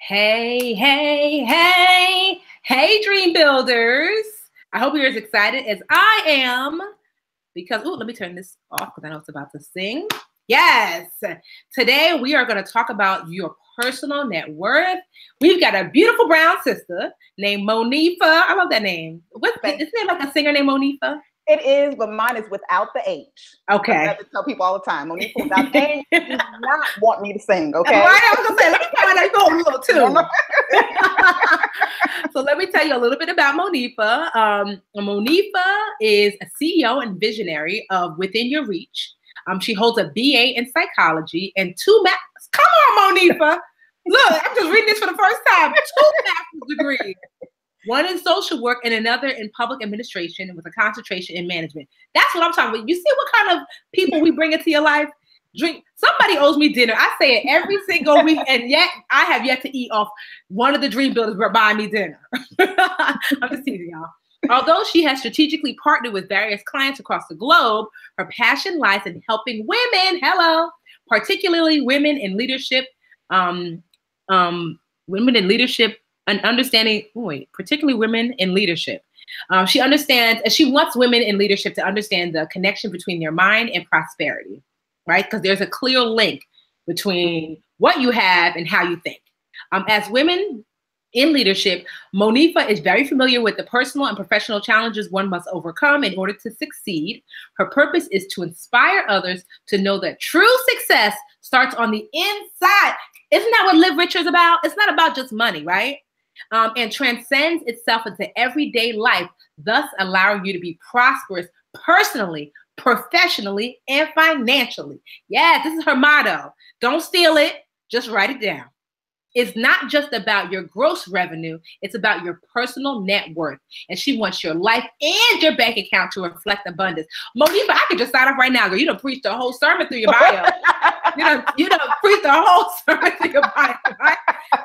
Hey, hey, hey, hey, dream builders. I hope you're as excited as I am because, let me turn this off because I know it's about to sing. Yes. Today we are going to talk about your personal net worth. We've got a beautiful brown sister named Monifa. I love that name. Isn't there like a singer named Monifa? It is, but mine is without the H. Okay. I have to tell people all the time, Monifa without the H, you do not want me to sing, okay? Right? I was going to say, let me find out you go a little too. So let me tell you a little bit about Monifa. Monifa is a CEO and visionary of Within Your Reach. She holds a BA in psychology and 2 masters. Come on, Monifa. Look, I'm just reading this for the first time. 2 master's degrees. One in social work and another in public administration with a concentration in management. That's what I'm talking about. You see what kind of people we bring into your life? Somebody owes me dinner. I say it every single week, and yet I have yet to eat off one of the dream builders buying me dinner. I'm just teasing y'all. Although she has strategically partnered with various clients across the globe, her passion lies in helping women, particularly women in leadership, and understanding, particularly women in leadership. She wants women in leadership to understand the connection between their mind and prosperity, right? Because there's a clear link between what you have and how you think. As women in leadership, Monifa is very familiar with the personal and professional challenges one must overcome in order to succeed. Her purpose is to inspire others to know that true success starts on the inside. Isn't that what Live Rich is about? It's not about just money, right? And transcends itself into everyday life, thus allowing you to be prosperous personally, professionally, and financially. Yeah, this is her motto. Don't steal it, just write it down. It's not just about your gross revenue, it's about your personal net worth. And she wants your life and your bank account to reflect abundance. Monifa, I could just sign up right now, girl. You done preached the whole sermon through your bio. you done preached the whole sermon through your bio, right?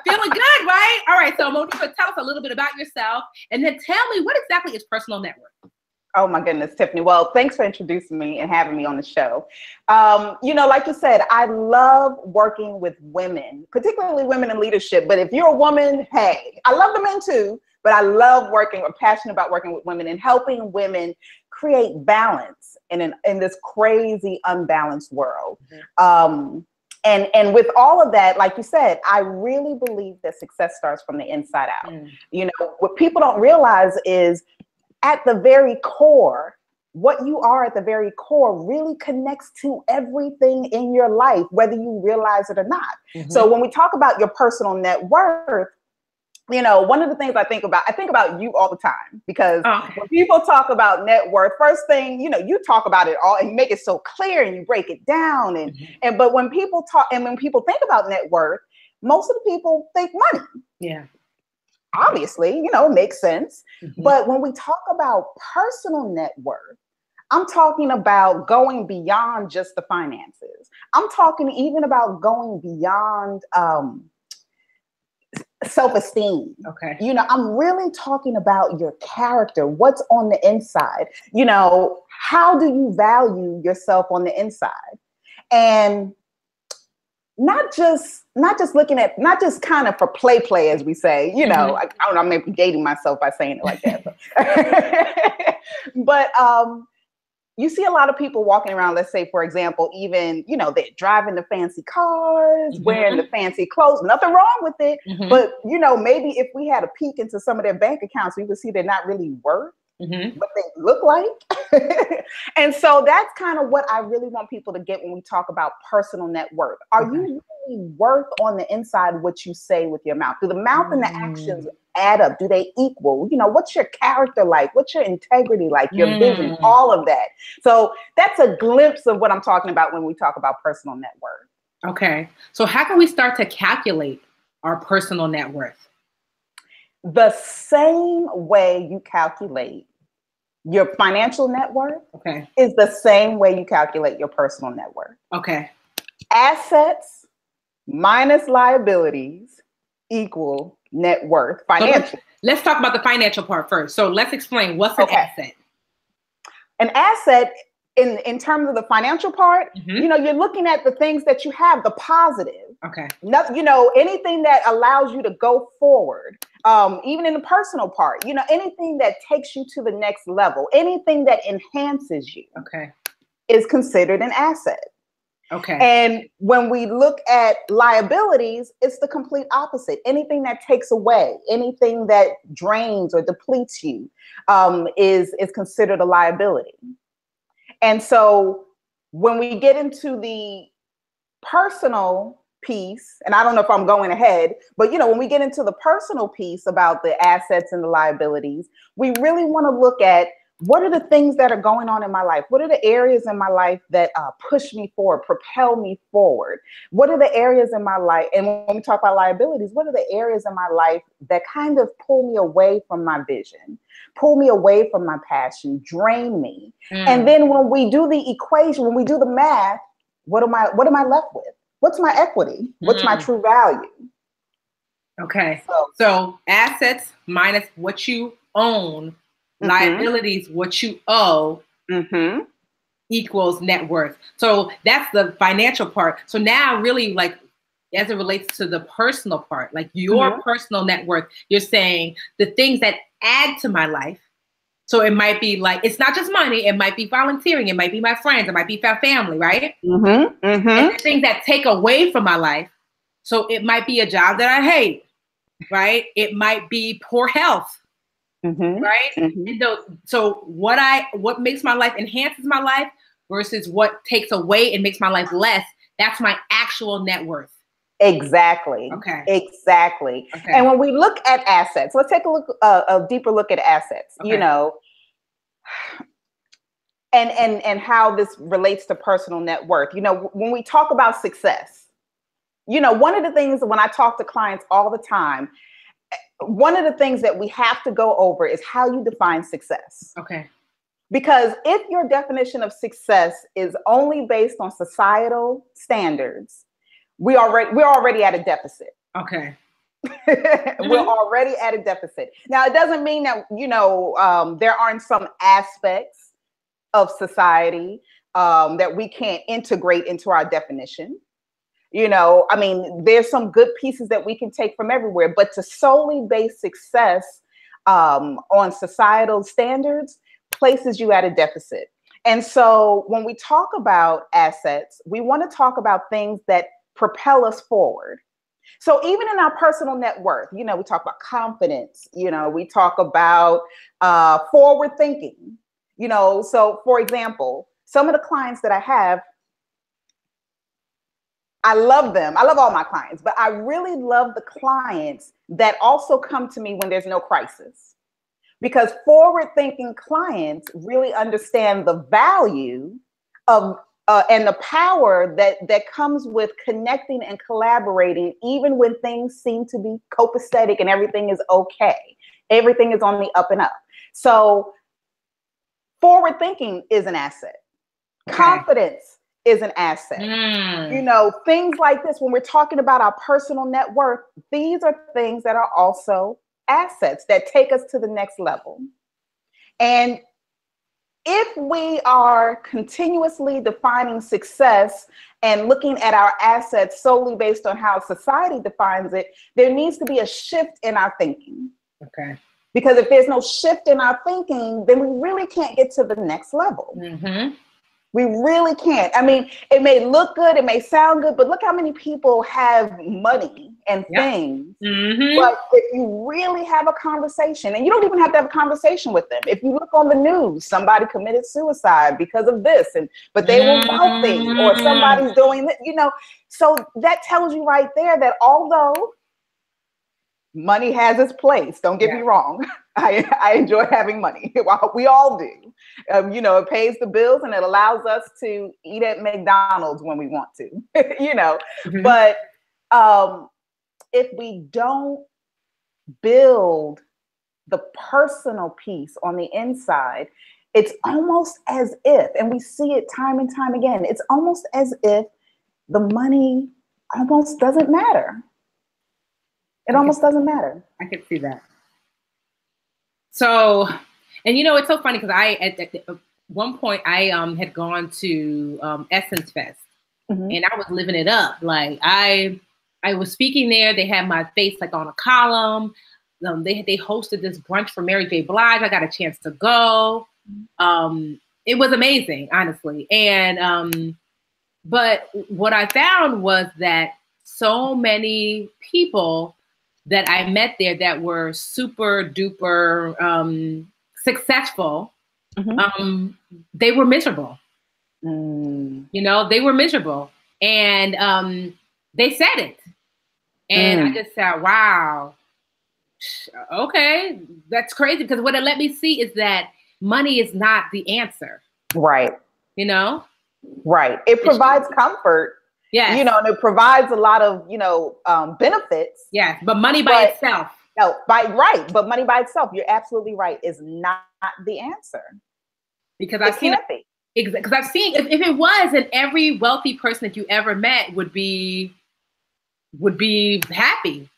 Feeling good, right? All right, so Monifa, tell us a little bit about yourself, and then tell me what exactly is personal net worth. Oh my goodness, Tiffany. Well, thanks for introducing me and having me on the show. Like you said, I love working with women, particularly women in leadership. But if you're a woman, hey, I love the men too, but I love passionate about working with women and helping women create balance in this crazy, unbalanced world. Mm-hmm. And with all of that, like you said, I really believe that success starts from the inside out. Mm. What people don't realize is at the very core, what you are at the very core really connects to everything in your life, whether you realize it or not. Mm-hmm. So when we talk about your personal net worth, one of the things I think about you all the time, because when people talk about net worth, first thing, you talk about it all and you make it so clear and you break it down. But when people think about net worth, most of the people think money. Yeah. Obviously, makes sense. Mm-hmm. But when we talk about personal net worth, I'm talking about going beyond just the finances. I'm talking even about going beyond self-esteem. Okay. I'm really talking about your character, what's on the inside. How do you value yourself on the inside? And not just kind of for play, as we say, mm-hmm. I don't know, I'm maybe dating myself by saying it like that. But you see a lot of people walking around, let's say, for example, even, they're driving the fancy cars, mm-hmm. wearing the fancy clothes, nothing wrong with it. Mm-hmm. But, maybe if we had a peek into some of their bank accounts, we would see they're not really worth mm-hmm. what they look like. And so that's kind of what I really want people to get when we talk about personal net worth. Are you really worth on the inside what you say with your mouth? Do the mouth and the actions add up? Do they equal? What's your character like? What's your integrity like? Your vision, all of that. So that's a glimpse of what I'm talking about when we talk about personal net worth. Okay. So how can we start to calculate our personal net worth? The same way you calculate your financial net worth is the same way you calculate your personal net worth. Okay. Assets minus liabilities equal net worth financial. So let's talk about the financial part first. So let's explain what's an asset. An asset in terms of the financial part, you know, you're looking at the things that you have, the positive. Okay. You know, anything that allows you to go forward, even in the personal part, you know, anything that takes you to the next level, anything that enhances you, okay, is considered an asset. Okay. And when we look at liabilities, it's the complete opposite. Anything that takes away, anything that drains or depletes you, is considered a liability. And so when we get into the personal piece, and I don't know if I'm going ahead, but you know, when we get into the personal piece about the assets and the liabilities, we really want to look at what are the things that are going on in my life? What are the areas in my life that push me forward, propel me forward? What are the areas in my life? And when we talk about liabilities, what are the areas in my life that kind of pull me away from my vision, pull me away from my passion, drain me? And then when we do the equation, when we do the math, what am I left with? What's my equity? What's my true value? Okay. So assets minus what you own, liabilities, what you owe, equals net worth. So that's the financial part. So now really, like, as it relates to the personal part, like your personal net worth, you're saying the things that add to my life. So it might be like, it's not just money, it might be volunteering, it might be my friends, it might be my family, right? And the things that take away from my life. So it might be a job that I hate, right? It might be poor health. Right? And so what makes my life, enhances my life, versus what takes away and makes my life less, that's my actual net worth. Exactly. Okay. Exactly. Okay. And when we look at assets, let's take a deeper look at assets, you know, and how this relates to personal net worth. You know, when we talk about success, you know, one of the things when I talk to clients all the time, one of the things that we have to go over is how you define success. Okay. Because if your definition of success is only based on societal standards, we're already at a deficit. Okay. We're already at a deficit. Now, it doesn't mean that, you know, there aren't some aspects of society that we can't integrate into our definition. You know, I mean, there's some good pieces that we can take from everywhere, but to solely base success on societal standards places you at a deficit. And so when we talk about assets, we want to talk about things that propel us forward. So even in our personal net worth, you know, we talk about confidence, you know, we talk about forward thinking, you know. So for example, some of the clients that I have, I love them. I love all my clients, but I really love the clients that also come to me when there's no crisis. Because forward-thinking clients really understand the value of and the power that comes with connecting and collaborating, even when things seem to be copacetic and everything is okay. Everything is on the up and up. So forward-thinking is an asset. Okay. Confidence is an asset. You know, things like this, when we're talking about our personal net worth, these are things that are also assets that take us to the next level. And if we are continuously defining success and looking at our assets solely based on how society defines it, there needs to be a shift in our thinking. Okay. Because if there's no shift in our thinking, then we really can't get to the next level. We really can't. I mean, it may look good, it may sound good, but look how many people have money and things. But if you really have a conversation, and you don't even have to have a conversation with them. If you look on the news, somebody committed suicide because of this, but they were wealthy, or somebody's doing that, you know. So that tells you right there that although money has its place, don't get me wrong, I enjoy having money. We all do. You know, it pays the bills and it allows us to eat at McDonald's when we want to, you know. But if we don't build the personal piece on the inside, it's almost as if, and we see it time and time again, it's almost as if the money almost doesn't matter. It almost doesn't matter. I can see that. So, and you know, it's so funny because one point I had gone to Essence Fest, and I was living it up. Like I was speaking there. They had my face like on a column. They hosted this brunch for Mary J. Blige. I got a chance to go. It was amazing, honestly. And but what I found was that so many people that I met there that were super duper successful, they were miserable. You know, they were miserable, and they said it. And I just said, wow, okay, that's crazy. Because what it let me see is that money is not the answer. Right. You know? Right. It provides comfort. Yeah. You know, and it provides a lot of, you know, benefits. Yeah. But money by itself. No, right. But money by itself, you're absolutely right, is not the answer. Because I've seen it. Because I've seen if it was, then every wealthy person that you ever met would be happy.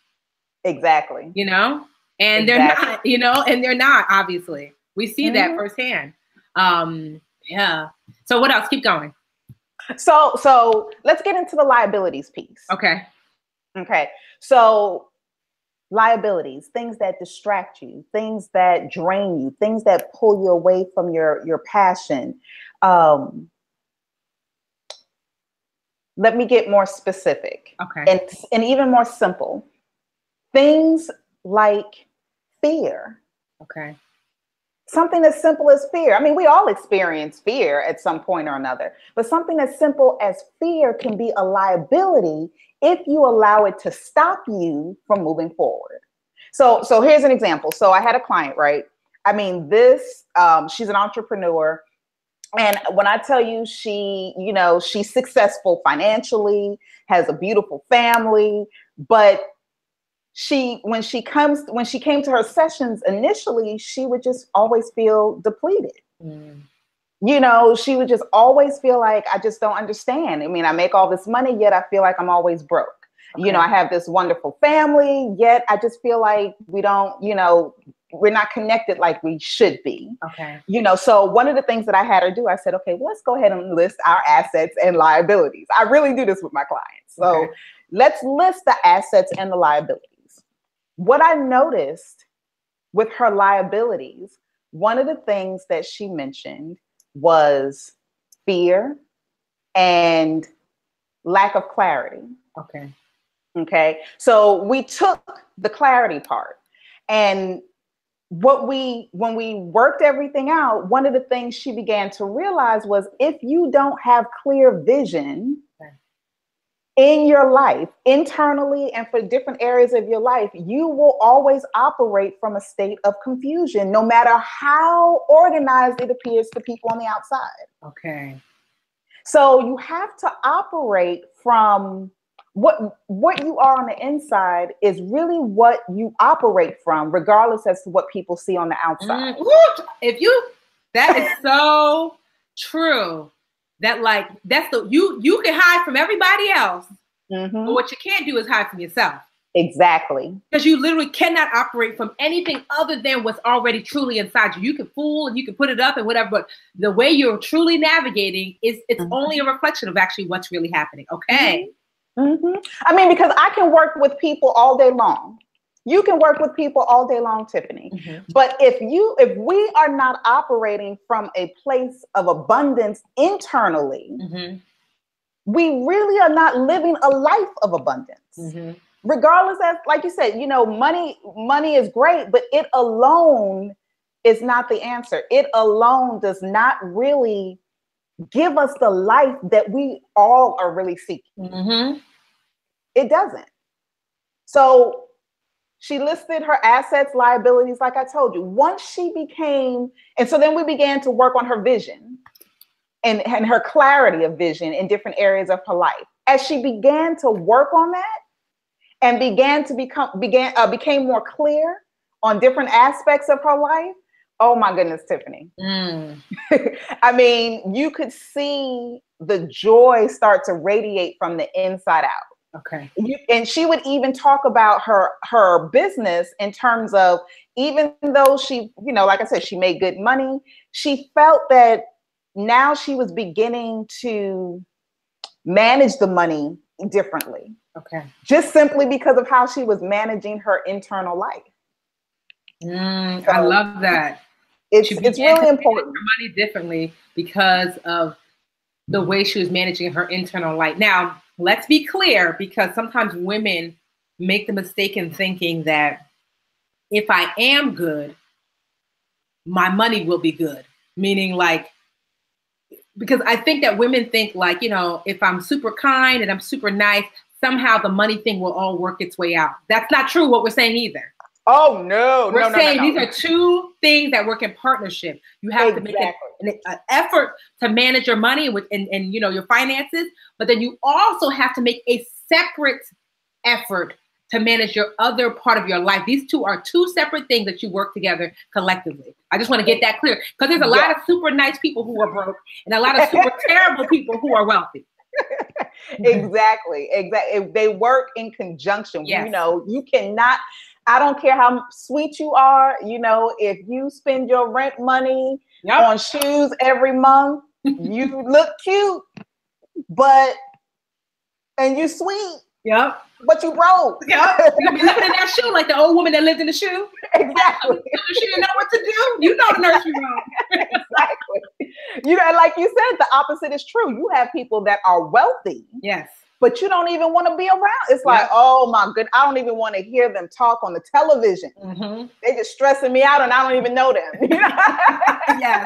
Exactly. You know? And they're not, you know, and they're not, obviously. We see that firsthand. Yeah. So what else? Keep going. So let's get into the liabilities piece. Okay. So liabilities, things that distract you, things that drain you, things that pull you away from your passion. Let me get more specific. Okay. And even more simple. Things like fear. Okay. Something as simple as fear. I mean, we all experience fear at some point or another, but something as simple as fear can be a liability if you allow it to stop you from moving forward. So here's an example. So I had a client, right? I mean, she's an entrepreneur. And when I tell you she's successful financially, has a beautiful family, but when she came to her sessions initially, she would just always feel depleted. You know, she would just always feel like, I just don't understand. I mean, I make all this money, yet I feel like I'm always broke. Okay. You know, I have this wonderful family, yet I just feel like we don't, you know, we're not connected like we should be. Okay. You know, so one of the things that I had her do, I said, okay, well, let's go ahead and list our assets and liabilities. I really do this with my clients. So let's list the assets and the liabilities. What I noticed with her liabilities, one of the things that she mentioned was fear and lack of clarity. Okay. So we took the clarity part, and when we worked everything out, one of the things she began to realize was if you don't have clear vision in your life, internally and for different areas of your life, you will always operate from a state of confusion, no matter how organized it appears to people on the outside. Okay. So you have to operate from what you are on the inside is really what you operate from, regardless as to what people see on the outside. That is so true. That you can hide from everybody else, but what you can't do is hide from yourself. Exactly. Because you literally cannot operate from anything other than what's already truly inside you. You can fool and you can put it up and whatever, but the way you're truly navigating it's only a reflection of actually what's really happening. Okay. I mean, because I can work with people all day long. You can work with people all day long, Tiffany. But if we are not operating from a place of abundance internally, we really are not living a life of abundance. Regardless of, like you said, you know, money is great, but it alone is not the answer. It alone does not really give us the life that we all are really seeking. It doesn't. So she listed her assets, liabilities, like I told you. Once she became, and so then we began to work on her vision and her clarity of vision in different areas of her life. As she began to work on that and became more clear on different aspects of her life, oh my goodness, Tiffany. I mean, you could see the joy start to radiate from the inside out. Okay. And she would even talk about her business in terms of, even though she, you know, like I said, she made good money, she felt that now she was beginning to manage the money differently. Okay. Just simply because of how she was managing her internal life. So I love that. It's really important. Her money differently because of the way she was managing her internal life. Now, let's be clear, because sometimes women make the mistake in thinking that if I am good, my money will be good. Meaning like, because I think that women think like, you know, if I'm super kind and I'm super nice, somehow the money thing will all work its way out. That's not true what we're saying either. Oh, no. We're saying these are two things that work in partnership. You have to make an effort to manage your money and you know, your finances, but then you also have to make a separate effort to manage your other part of your life. These two are two separate things that you work together collectively. I just want to get that clear, because there's a lot of super nice people who are broke and a lot of super terrible people who are wealthy. Exactly. They work in conjunction. Yes. You know, you cannot, I don't care how sweet you are, you know, if you spend your rent money on shoes every month, you look cute, and you sweet. Yep. But you broke. Yep. You be living in that shoe like the old woman that lived in the shoe. Exactly. She didn't know what to do. You know the nursery rhyme. Exactly. You know, like you said, the opposite is true. You have people that are wealthy. Yes. But you don't even want to be around. It's like, oh my goodness, I don't even want to hear them talk on the television. They're just stressing me out and I don't even know them. Yes.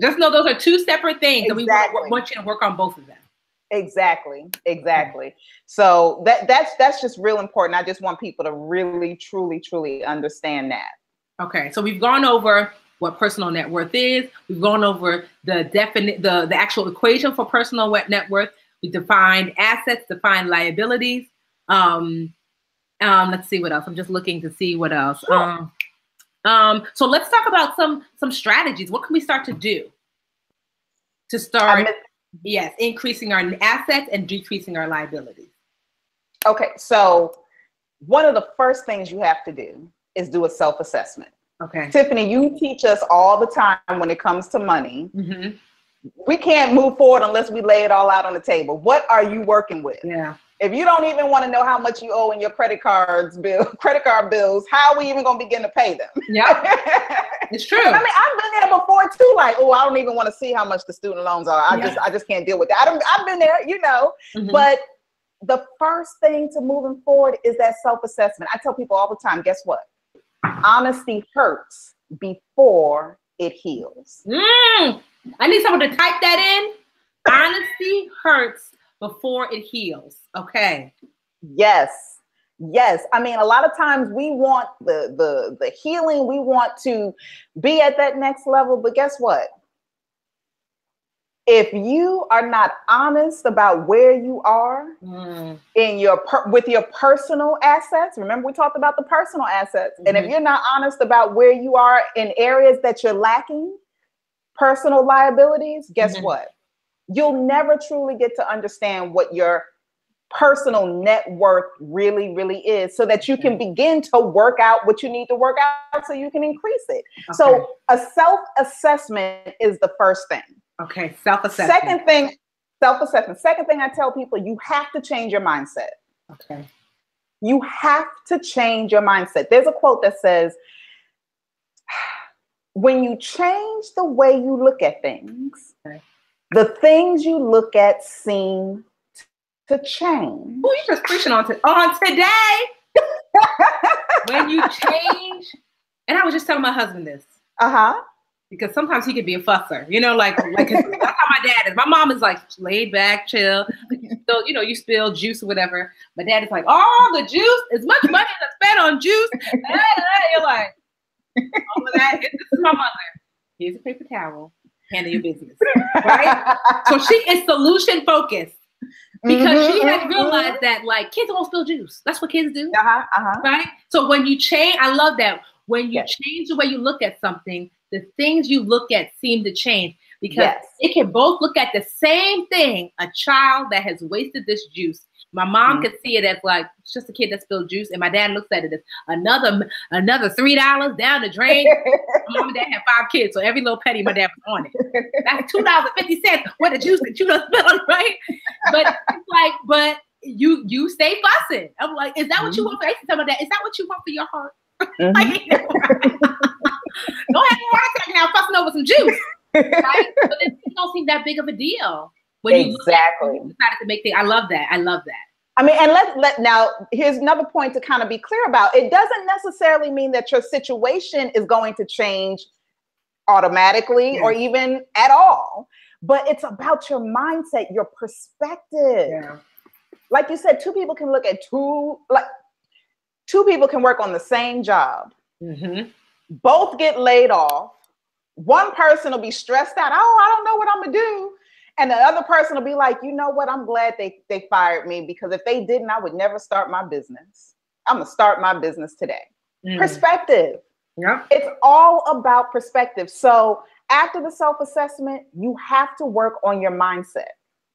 Just know those are two separate things. Exactly. And we want you to work on both of them. Exactly. So that's just real important. I just want people to really, truly understand that. Okay. So we've gone over what personal net worth is. We've gone over the actual equation for personal net worth. We defined assets, defined liabilities. Let's see what else. I'm just looking to see what else. Sure. So let's talk about some strategies. What can we start to do to start, increasing our assets and decreasing our liabilities? Okay, so one of the first things you have to do is do a self-assessment. Okay. Tiffany, you teach us all the time when it comes to money. We can't move forward unless we lay it all out on the table. What are you working with? Yeah. If you don't even want to know how much you owe in your credit card bills, how are we even going to begin to pay them? Yeah, it's true. I mean, I've been there before too. Like, oh, I don't even want to see how much the student loans are. I just can't deal with that. I've been there, you know. But the first thing to moving forward is that self-assessment. I tell people all the time, guess what? Honesty hurts before it heals. I need someone to type that in. Honesty hurts before it heals. Okay. Yes. I mean, a lot of times we want the healing. We want to be at that next level. But guess what? If you are not honest about where you are in with your personal assets, remember we talked about the personal assets. And if you're not honest about where you are in areas that you're lacking, personal liabilities, guess what? You'll never truly get to understand what your personal net worth really is, so that you can begin to work out what you need to work out so you can increase it. Okay. So a self-assessment is the first thing. Okay, self-assessment. Second thing, self-assessment. Second thing I tell people, you have to change your mindset. Okay. You have to change your mindset. There's a quote that says, when you change the way you look at things, the things you look at seem to change. Oh, you're just preaching on today. When you change, and I was just telling my husband this. Because sometimes he could be a fusser, you know, like that's how my dad is. My mom is like laid back, chill. So, you know, you spill juice or whatever. My dad is like, oh, the juice, as much money as I spent on juice. You're like, all of that. This is my mother. Here's a paper towel. Handle your business, right? So she is solution focused because she has realized that like kids won't spill juice. That's what kids do, right? So when you change, I love that. When you change the way you look at something, the things you look at seem to change, because it can both look at the same thing. A child that has wasted this juice My mom could see it as like, it's just a kid that spilled juice. And my dad looks at it as another $3 down the drain. My mom and dad had 5 kids. So every little penny, my dad was on it. That's $2.50 for the juice that you done spilled, right? But it's like, but you stay fussing. I'm like, is that what you want for? I used to tell my dad, is that what you want for your heart? Like, don't have a heart attack now fussing over some juice. Right? But it don't seem that big of a deal. When you exactly decided to make things. I love that. I love that. I mean, and now here's another point to kind of be clear about. It doesn't necessarily mean that your situation is going to change automatically or even at all, but it's about your mindset, your perspective. Yeah. Like you said, two people can work on the same job. Both get laid off. One person will be stressed out. Oh, I don't know what I'm gonna do. And the other person will be like, you know what? I'm glad they fired me, because if they didn't, I would never start my business. I'm going to start my business today. Perspective. Yeah. It's all about perspective. So after the self-assessment, you have to work on your mindset.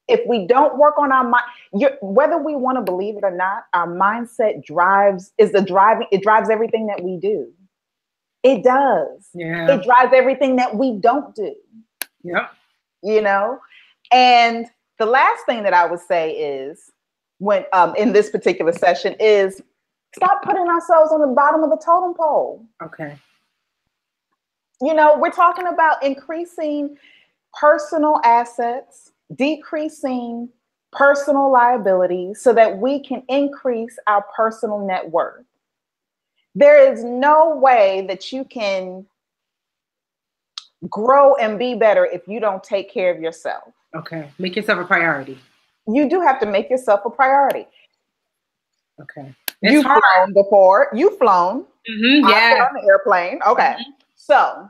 If we don't work on our mind, whether we want to believe it or not, our mindset drives everything that we do. It does. Yeah. It drives everything that we don't do. Yeah. You know? And the last thing that I would say is, when in this particular session, is stop putting ourselves on the bottom of the totem pole. Okay. You know, we're talking about increasing personal assets, decreasing personal liabilities so that we can increase our personal net worth. There is no way that you can grow and be better if you don't take care of yourself. Okay. Make yourself a priority. You do have to make yourself a priority. Okay. You've flown before. You've flown. Yeah. On the airplane. Okay. So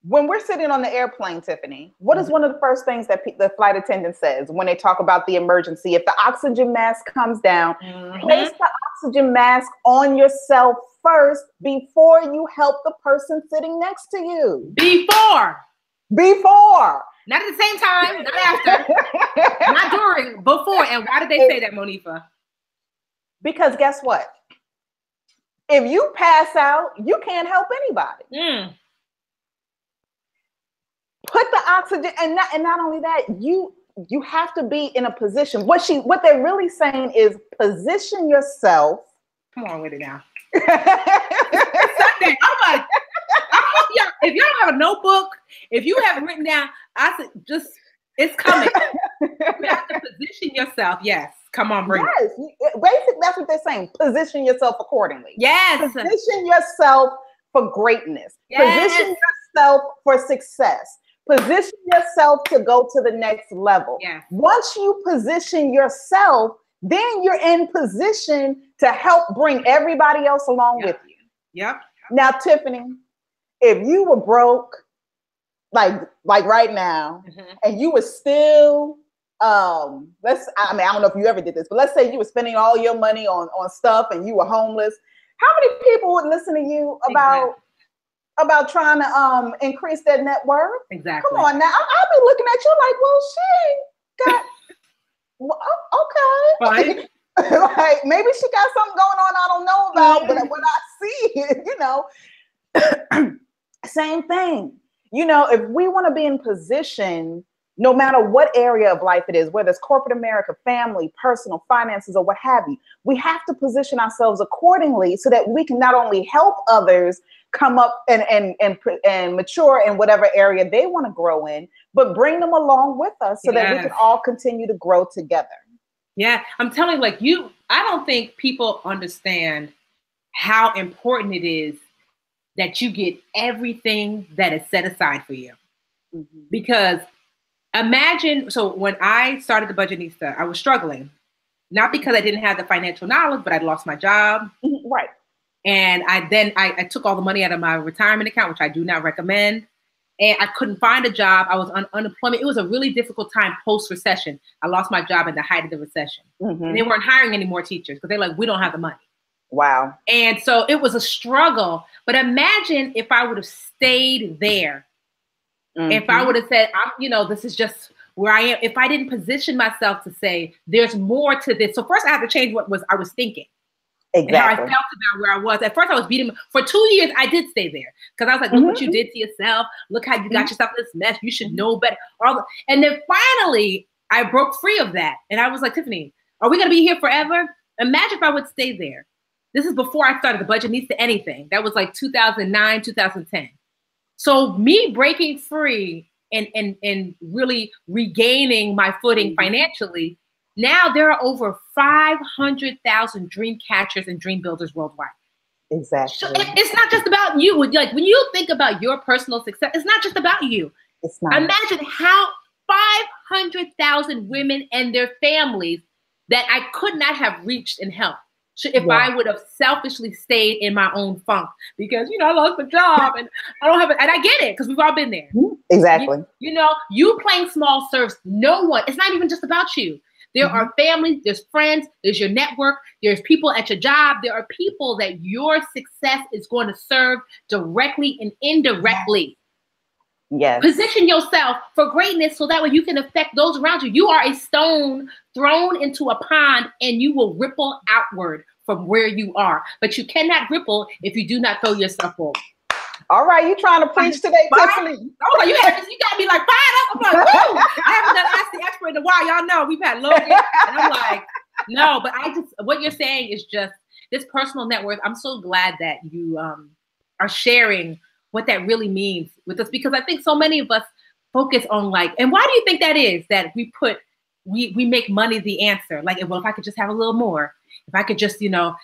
when we're sitting on the airplane, Tiffany, what is one of the first things that the flight attendant says when they talk about the emergency? If the oxygen mask comes down, place the oxygen mask on yourself first before you help the person sitting next to you. Before. Not at the same time, not after, not during, before. And why did they say that, Monifa? Because guess what? If you pass out, you can't help anybody. Put the oxygen, and not only that, you have to be in a position. What they're really saying is position yourself. Come on with it now. Sunday, I'm like, if y'all have a notebook, if you have it written down, I said, it's coming. You have to position yourself. Yes. Come on, bring it. Basically, that's what they're saying. Position yourself accordingly. Yes. Position yourself for greatness. Yes. Position yourself for success. Position yourself to go to the next level. Yes. Once you position yourself, then you're in position to help bring everybody else along with you. Yep. Now, Tiffany, if you were broke, like right now, and you were still, I don't know if you ever did this, but let's say you were spending all your money on stuff and you were homeless. How many people would listen to you about trying to increase their net worth? Exactly. Come on now, I'll be looking at you like, well, she got, okay. Fine. Like maybe she got something going on I don't know about, but what I see, same thing. If we want to be in position, no matter what area of life it is, whether it's corporate America, family, personal, finances, or what have you, we have to position ourselves accordingly so that we can not only help others come up and mature in whatever area they want to grow in, but bring them along with us so that we can all continue to grow together. Yeah, I'm telling you, I don't think people understand how important it is that you get everything that is set aside for you. Because imagine, so when I started the Budgetnista, I was struggling, not because I didn't have the financial knowledge, but I'd lost my job. Right. And I took all the money out of my retirement account, which I do not recommend. And I couldn't find a job. I was on unemployment. It was a really difficult time post-recession. I lost my job at the height of the recession. And they weren't hiring any more teachers because they're like, we don't have the money. Wow. And so it was a struggle. But imagine if I would have stayed there. If I would have said, this is just where I am if I didn't position myself to say there's more to this. So first I have to change what I was thinking. Exactly. And how I felt about where I was. At first I was beating for 2 years. I did stay there because I was like, look what you did to yourself. Look how you got yourself in this mess. You should know better. And then finally I broke free of that. And I was like, Tiffany, are we going to be here forever? Imagine if I would stay there. This is before I started The Budget Needs to Anything. That was like 2009, 2010. So me breaking free and really regaining my footing financially, now there are over 500,000 dream catchers and dream builders worldwide. Exactly. So it's not just about you. Like when you think about your personal success, it's not just about you. It's not. Imagine how 500,000 women and their families that I could not have reached and helped if I would have selfishly stayed in my own funk because, you know, I lost my job and I don't have it. And I get it because we've all been there. Exactly. You know, you playing small serves, no one, it's not even just about you. There are families, there's friends, there's your network, there's people at your job. There are people that your success is going to serve directly and indirectly. Yes. Position yourself for greatness so that way you can affect those around you. You are a stone thrown into a pond and you will ripple outward from where you are. But you cannot ripple if you do not throw yourself over. All right, you trying to preach today, Tiffany? Oh, you got me like fired up. I'm like, woo! I haven't done Ask the Expert in a while. Y'all know we've had Logan, and I'm like, no. But what you're saying is just this personal net worth. I'm so glad that you are sharing what that really means with us, because I think so many of us focus on like, and why do you think that is? That we make money the answer. Like, well, if I could just have a little more. If I could just, you know,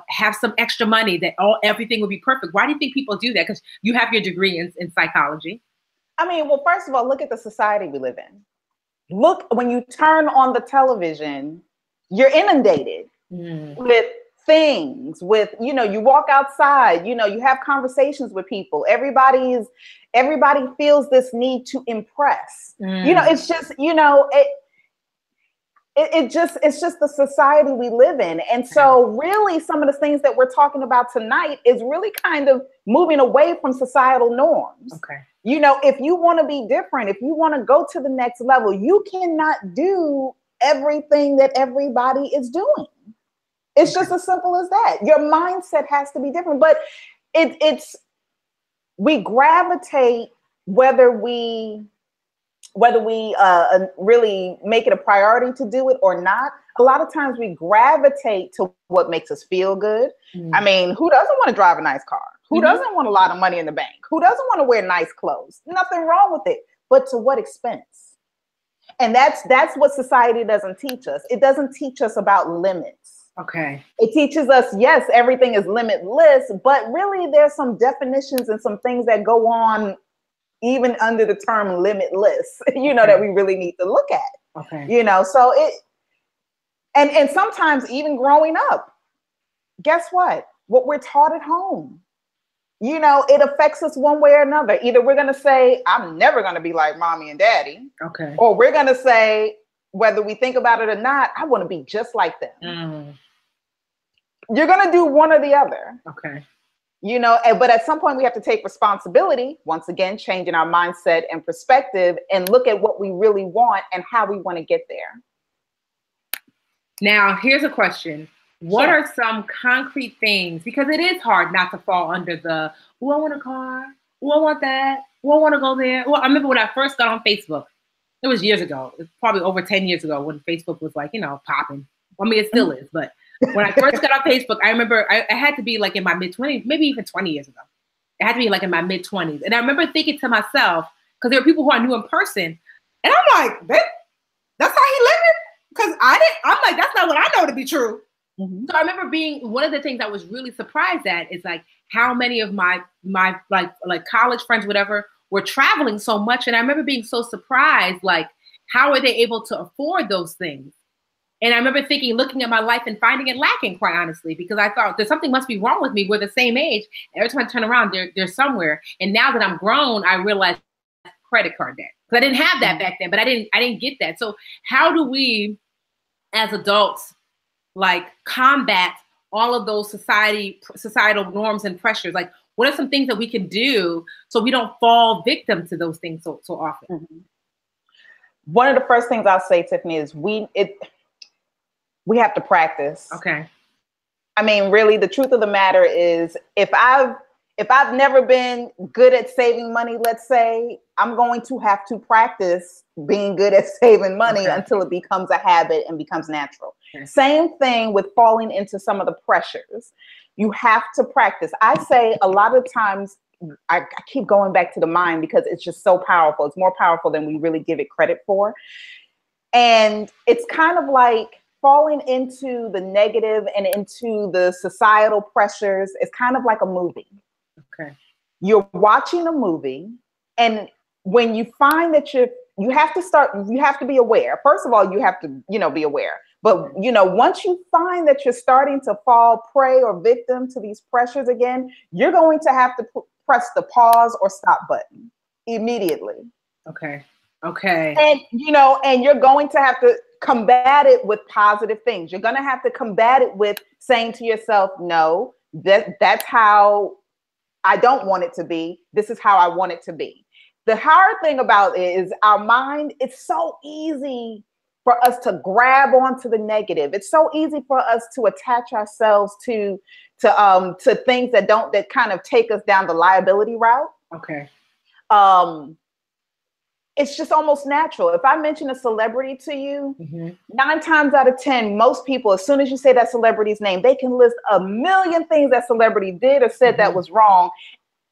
have some extra money, that everything would be perfect. Why do you think people do that? Because you have your degree in psychology. I mean, well, first of all, look at the society we live in. Look, when you turn on the television, you're inundated with things, with, you know, you walk outside, you know, you have conversations with people. Everybody feels this need to impress. You know, it's just, you know, it's just the society we live in. And so really some of the things that we're talking about tonight is really kind of moving away from societal norms. Okay. You know, if you want to be different, if you want to go to the next level, you cannot do everything that everybody is doing. It's just as simple as that. Your mindset has to be different, but we gravitate whether we really make it a priority to do it or not. A lot of times we gravitate to what makes us feel good. I mean, who doesn't want to drive a nice car? Who doesn't want a lot of money in the bank? Who doesn't want to wear nice clothes? Nothing wrong with it, but to what expense? And that's what society doesn't teach us. It doesn't teach us about limits. Okay. It teaches us, yes, everything is limitless, but really there's some definitions and some things that go on even under the term limitless, you know, that we really need to look at. Okay. You know, so and sometimes even growing up, guess what? What we're taught at home, you know, it affects us one way or another. Either we're going to say, I'm never going to be like mommy and daddy. Okay. Or we're going to say, whether we think about it or not, I want to be just like them. You're going to do one or the other. Okay. You know, but at some point we have to take responsibility, once again, changing our mindset and perspective and look at what we really want and how we want to get there. Now, here's a question. What are some concrete things, because it is hard not to fall under the, oh, I want a car, oh, I want that, oh, I want to go there. Well, I remember when I first got on Facebook, it was years ago. It was probably over 10 years ago when Facebook was like, you know, popping. I mean, it still is, but when I first got on Facebook, I remember I had to be like in my mid-20s, maybe even 20 years ago. It had to be like in my mid-20s. And I remember thinking to myself, because there were people who I knew in person, and I'm like, that's how he living? Because I'm like, that's not what I know to be true. So I remember being, one of the things I was really surprised at is like how many of my like college friends, whatever, were traveling so much. And I remember being so surprised, like, how are they able to afford those things? And I remember thinking, looking at my life and finding it lacking, quite honestly, because I thought there's something must be wrong with me. We're the same age. Every time I turn around, they're somewhere. And now that I'm grown, I realize credit card debt. Because I didn't have that back then, but I didn't get that. So how do we, as adults, like combat all of those societal norms and pressures? Like, what are some things that we can do so we don't fall victim to those things so often? One of the first things I'll say, Tiffany, is we have to practice. Okay. I mean, really, the truth of the matter is, if I've never been good at saving money, let's say, I'm going to have to practice being good at saving money until it becomes a habit and becomes natural. Okay. Same thing with falling into some of the pressures. You have to practice. I say a lot of times, I keep going back to the mind because it's just so powerful. It's more powerful than we really give it credit for. And it's kind of like falling into the negative and into the societal pressures. It's kind of like a movie. Okay. You're watching a movie, and when you find that you have to be aware. First of all, you have to, be aware. But, once you find that you're starting to fall prey or victim to these pressures again, you're going to have to press the pause or stop button immediately. Okay. Okay. And you're going to have to combat it with positive things. You're going to have to combat it with saying to yourself, no, that's how I don't want it to be. This is how I want it to be. The hard thing about it is our mind, it's so easy for us to grab onto the negative. It's so easy for us to attach ourselves to things that kind of take us down the liability route. Okay. It's just almost natural. If I mention a celebrity to you, 9 times out of 10, most people, as soon as you say that celebrity's name, they can list a million things that celebrity did or said that was wrong.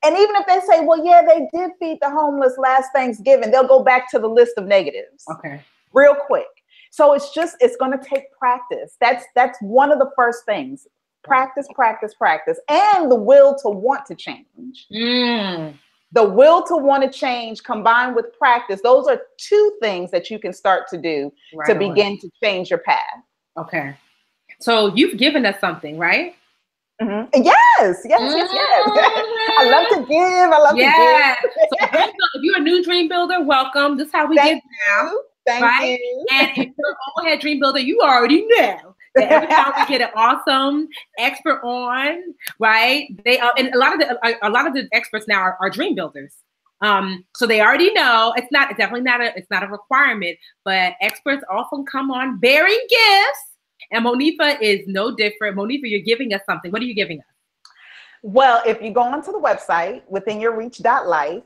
And even if they say, well, yeah, they did feed the homeless last Thanksgiving, they'll go back to the list of negatives. Okay. Real quick. So it's going to take practice. That's one of the first things. Practice, practice, practice. And the will to want to change. The will to want to change combined with practice. Those are 2 things that you can start to do to begin to change your path. Okay. So you've given us something, right? Yes. I love to give. I love to give. So if you're a new dream builder, welcome. This is how we get now. Thank you. And if you're an old head dream builder, you already know that every time we get an awesome expert on, right? They and a lot of the experts now are dream builders. So they already know it's definitely not a requirement, but experts often come on bearing gifts. And Monifa is no different. Monifa, you're giving us something. What are you giving us? Well, if you go onto the website, withinyourreach.life,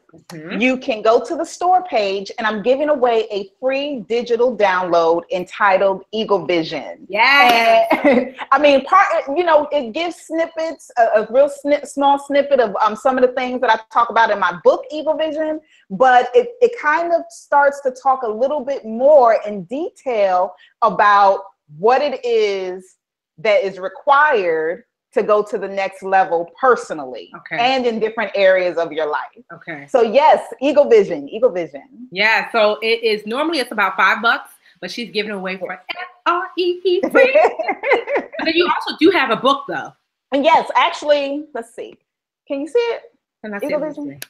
you can go to the store page, and I'm giving away a free digital download entitled Eagle Vision. Yeah. I mean, it gives snippets, a real small snippet of some of the things that I talk about in my book, Eagle Vision, but it kind of starts to talk a little bit more in detail about what it is that is required to go to the next level personally and in different areas of your life. Okay. So yes, Eagle Vision. Yeah. So it's about $5, but she's giving away for FREE free. And then you also do have a book though. And yes, actually, let's see. Can you see it? Can I see it?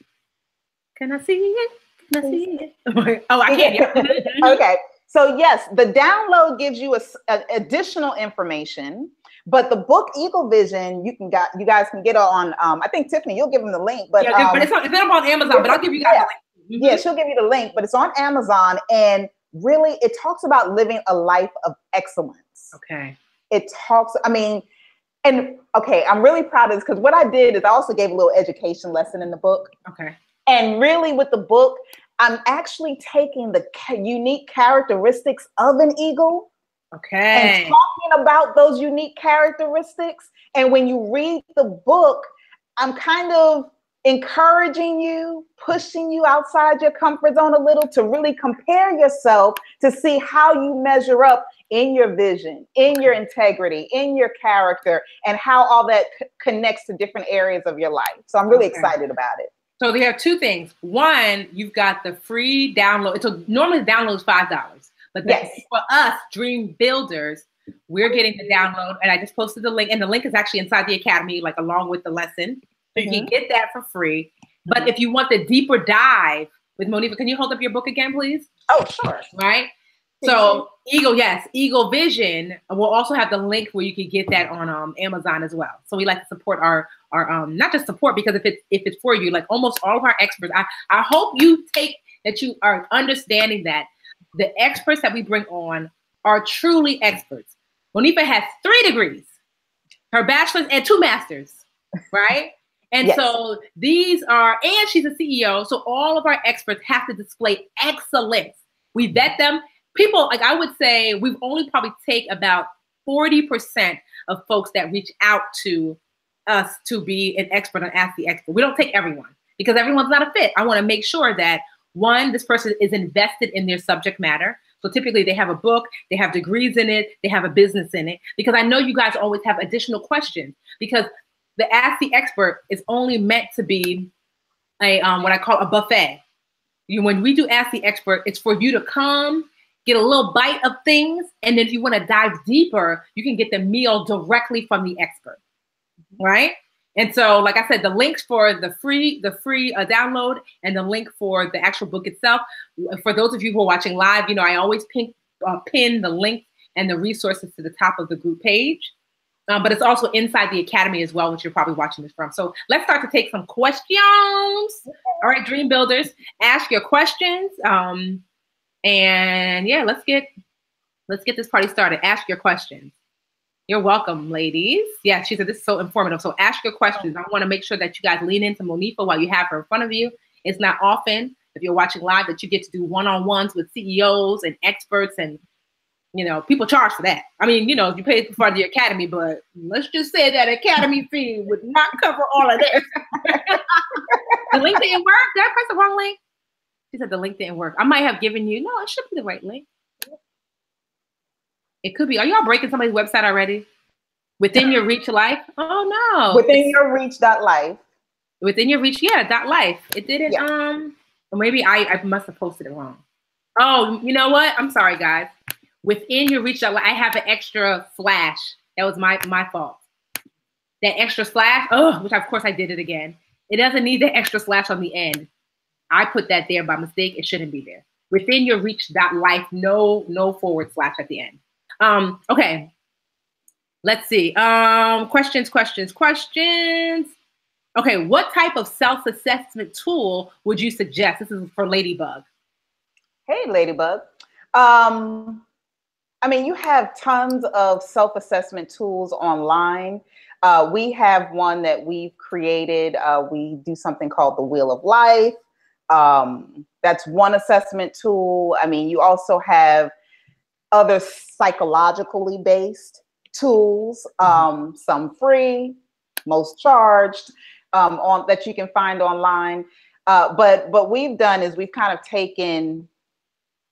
Can I see it? Can I see it? Oh, I can't. Yeah. Okay. So yes, the download gives you additional information. But the book Eagle Vision, you guys can get on. I think Tiffany, you'll give them the link. But but it's on Amazon. But I'll give you guys the link. Yeah, she'll give you the link. But it's on Amazon, and really, it talks about living a life of excellence. Okay. It talks. I mean, and okay, I'm really proud of this because what I did is I also gave a little education lesson in the book. Okay. And really, with the book, I'm actually taking the unique characteristics of an eagle. Okay. And talking about those unique characteristics. And when you read the book, I'm kind of encouraging you, pushing you outside your comfort zone a little to really compare yourself to see how you measure up in your vision, in your integrity, in your character, and how all that connects to different areas of your life. So I'm really excited about it. So there are 2 things. One, you've got the free download. So normally the download is $5. But for us, dream builders, we're getting the download, and I just posted the link, and the link is actually inside the Academy, like along with the lesson. So you can get that for free. But if you want the deeper dive with Monifa, can you hold up your book again, please? Oh, sure. Right? So Eagle Vision will also have the link where you can get that on Amazon as well. So we like to support our not just support, because if it's for you, like almost all of our experts, I hope you take that you are understanding that the experts that we bring on are truly experts. Monifa has 3 degrees, her bachelor's and 2 masters, right? And yes. so these are, and she's a CEO. So all of our experts have to display excellence. We vet them. People, like I would say, we've only probably take about 40% of folks that reach out to us to be an expert on Ask the Expert. We don't take everyone because everyone's not a fit. I want to make sure that, one, this person is invested in their subject matter. So typically they have a book, they have degrees in it, they have a business in it, because I know you guys always have additional questions, because the Ask the Expert is only meant to be a what I call a buffet. When we do Ask the Expert, it's for you to come, get a little bite of things, and then if you want to dive deeper, you can get the meal directly from the expert, right? And so, like I said, the links for the free download and the link for the actual book itself. For those of you who are watching live, you know I always pin the link and the resources to the top of the group page. But it's also inside the academy as well, which you're probably watching this from. So let's start to take some questions. All right, Dream Builders, ask your questions. And yeah, let's get this party started. Ask your questions. You're welcome, ladies. Yeah, she said this is so informative. So ask your questions. I want to make sure that you guys lean into Monifa while you have her in front of you. It's not often, if you're watching live, that you get to do one-on-ones with CEOs and experts, and you know, people charge for that. I mean, you know, you pay for the academy, but let's just say that academy fee would not cover all of this. The link didn't work. Did I press the wrong link? She said the link didn't work. I might have given you, no, it should be the right link. It could be. Are y'all breaking somebody's website already? Within Your Reach Life? Oh no. Within Your Reach .life. Within Your Reach, yeah, .life. It didn't, yeah. Or maybe I must have posted it wrong. Oh, you know what? I'm sorry, guys. Within Your Reach .life, I have an extra slash. That was my fault. That extra slash, which of course I did it again. It doesn't need the extra slash on the end. I put that there by mistake. It shouldn't be there. Within Your Reach .life, no / at the end. Okay, let's see. Questions. Okay, what type of self-assessment tool would you suggest? This is for Ladybug. Hey, Ladybug. I mean, you have tons of self-assessment tools online. We have one that we've created. We do something called the Wheel of Life. That's one assessment tool. I mean, you also have other psychologically based tools, some free, most charged, that you can find online. But what we've done is we've kind of taken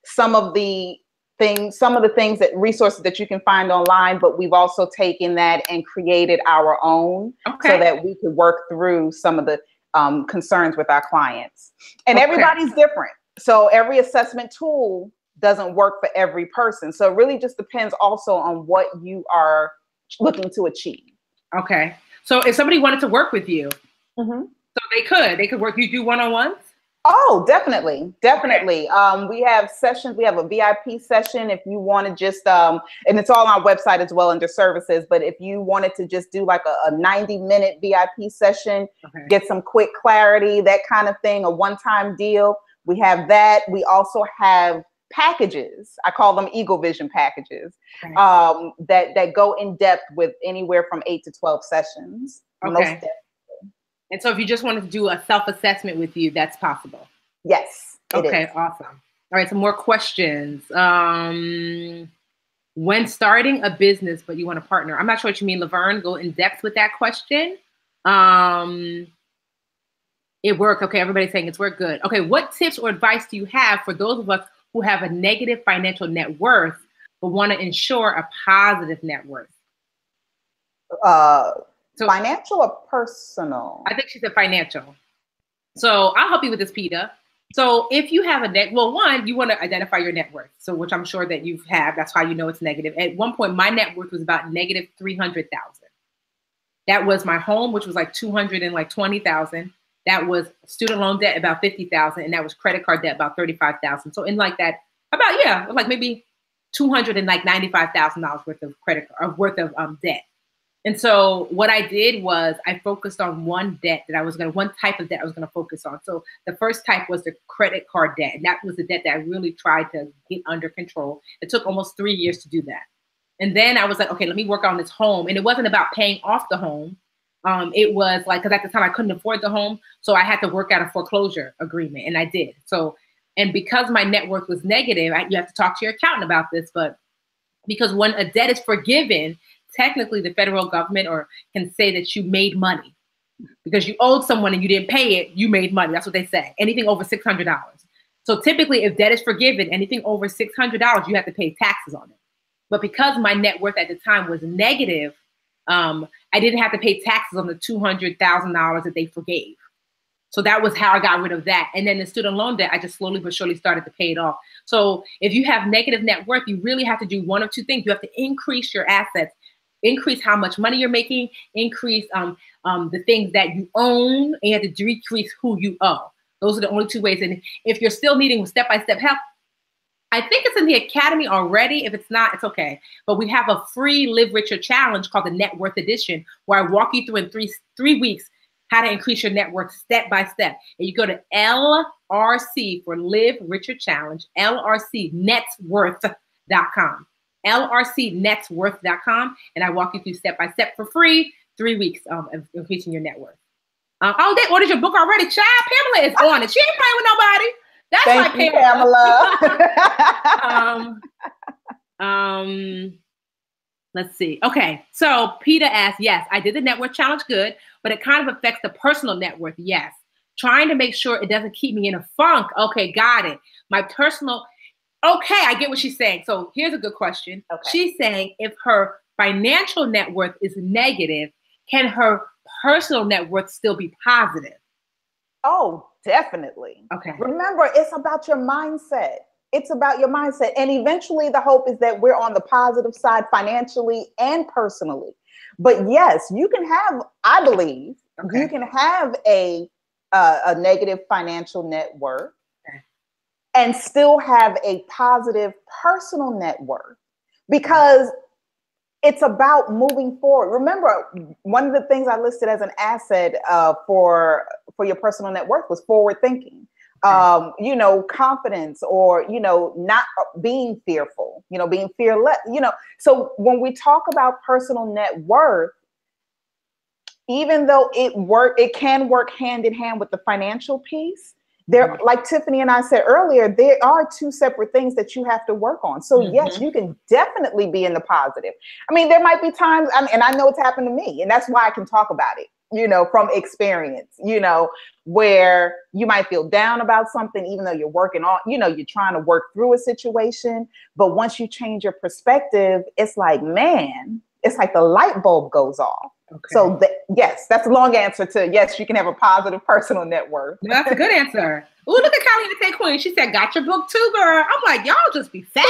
some of the things that resources that you can find online, but we've also taken that and created our own, so that we could work through some of the concerns with our clients. And everybody's different. So every assessment tool doesn't work for every person. So it really just depends also on what you are looking to achieve. Okay. So if somebody wanted to work with you, so they could work, you do one-on-ones? Oh, definitely. Definitely. We have sessions. We have a VIP session if you want to just, and it's all on our website as well under services. But if you wanted to just do like a 90-minute VIP session, get some quick clarity, that kind of thing, a one-time deal, we have that. We also have packages. I call them Eagle Vision packages, that go in depth with anywhere from 8 to 12 sessions. Okay. And so if you just wanted to do a self-assessment with you, that's possible. Yes. Okay, awesome. All right, some more questions. When starting a business, but you want a partner, I'm not sure what you mean, Laverne. Go in depth with that question. It worked. Okay, everybody's saying it's worked. Good. Okay, what tips or advice do you have for those of us who have a negative financial net worth but want to ensure a positive net worth? So, financial or personal? I think she said financial. So I'll help you with this, Peter. So if you have a one, you want to identify your net worth. So which I'm sure that you have. That's how you know it's negative. At one point, my net worth was about negative 300,000. That was my home, which was like 220,000. That was student loan debt, about 50,000, and that was credit card debt, about 35,000. So in like that, like maybe $295,000 worth of debt. And so what I did was I focused on one type of debt I was going to focus on. So the first type was the credit card debt. And that was the debt that I really tried to get under control. It took almost 3 years to do that. And then I was like, okay, let me work on this home. And it wasn't about paying off the home. It was like, because at the time I couldn't afford the home. So I had to work out a foreclosure agreement, and I did. So, and because my net worth was negative, you have to talk to your accountant about this, but because when a debt is forgiven, technically the federal government can say that you made money because you owed someone and you didn't pay it, you made money. That's what they say. Anything over $600. So typically if debt is forgiven, anything over $600, you have to pay taxes on it. But because my net worth at the time was negative, I didn't have to pay taxes on the $200,000 that they forgave. So that was how I got rid of that. And then the student loan debt, I just slowly but surely started to pay it off. So if you have negative net worth, you really have to do one of two things. You have to increase your assets, increase how much money you're making, increase the things that you own, and you have to decrease who you owe. Those are the only two ways. And if you're still needing step-by-step help, I think it's in the academy already. If it's not, it's okay. But we have a free Live Richer challenge called the Net Worth Edition, where I walk you through in three weeks how to increase your net worth step by step. And you go to LRC for Live Richer Challenge, LRCnetsworth.com. LRCnetsworth.com. And I walk you through step by step for free, 3 weeks of increasing your net worth. Oh, they ordered your book already. Child, Pamela is on it. She ain't playing with nobody. That's Thank like you, Pamela. Let's see. Okay. So Peter asked, yes, I did the net worth challenge good, but it kind of affects the personal net worth. Yes. Trying to make sure it doesn't keep me in a funk. Okay. Got it. My personal. Okay. I get what she's saying. So here's a good question. Okay. She's saying if her financial net worth is negative, can her personal net worth still be positive? Oh, definitely. Okay. Remember, it's about your mindset. It's about your mindset. And eventually the hope is that we're on the positive side financially and personally. But yes, you can have, I believe, you can have a negative financial net worth and still have a positive personal net worth, because it's about moving forward. Remember, one of the things I listed as an asset for your personal net worth was forward thinking. Confidence, or, not being fearful, being fearless, So when we talk about personal net worth, even though it can work hand in hand with the financial piece, there, like Tiffany and I said earlier, there are two separate things that you have to work on. So yes, you can definitely be in the positive. I mean, there might be times, and I know it's happened to me, and that's why I can talk about it, from experience, where you might feel down about something, even though you're working on, you're trying to work through a situation. But once you change your perspective, it's like, man, it's like the light bulb goes off. Okay. So yes, that's a long answer to yes, you can have a positive personal net worth. That's a good answer. Oh, look at Caliente Queen. She said, got your book too, girl. I'm like, y'all just be fast.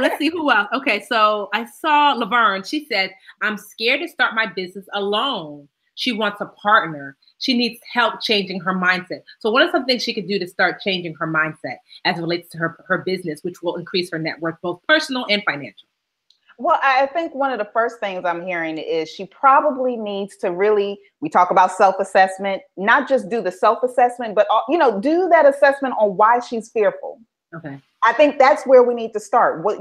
Let's see who else. Okay, so I saw Laverne. She said, I'm scared to start my business alone. She wants a partner. She needs help changing her mindset. So what are some things she could do to start changing her mindset as it relates to her business, which will increase her net worth, both personal and financial? Well, I think one of the first things I'm hearing is she probably needs to really, we talk about self-assessment, not just do the self-assessment, but, do that assessment on why she's fearful. Okay. I think that's where we need to start. What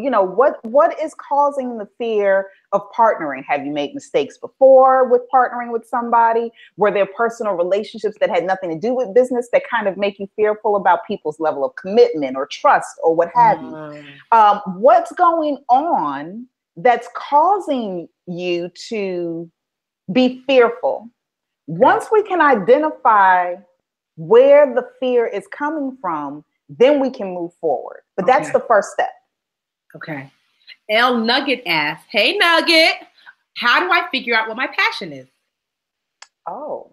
is causing the fear of partnering? Have you made mistakes before with partnering with somebody? Were there personal relationships that had nothing to do with business that kind of make you fearful about people's level of commitment or trust or what have you? What's going on that's causing you to be fearful? Once we can identify where the fear is coming from, then we can move forward. But that's the first step. Okay. L Nugget asks, hey Nugget, how do I figure out what my passion is? Oh,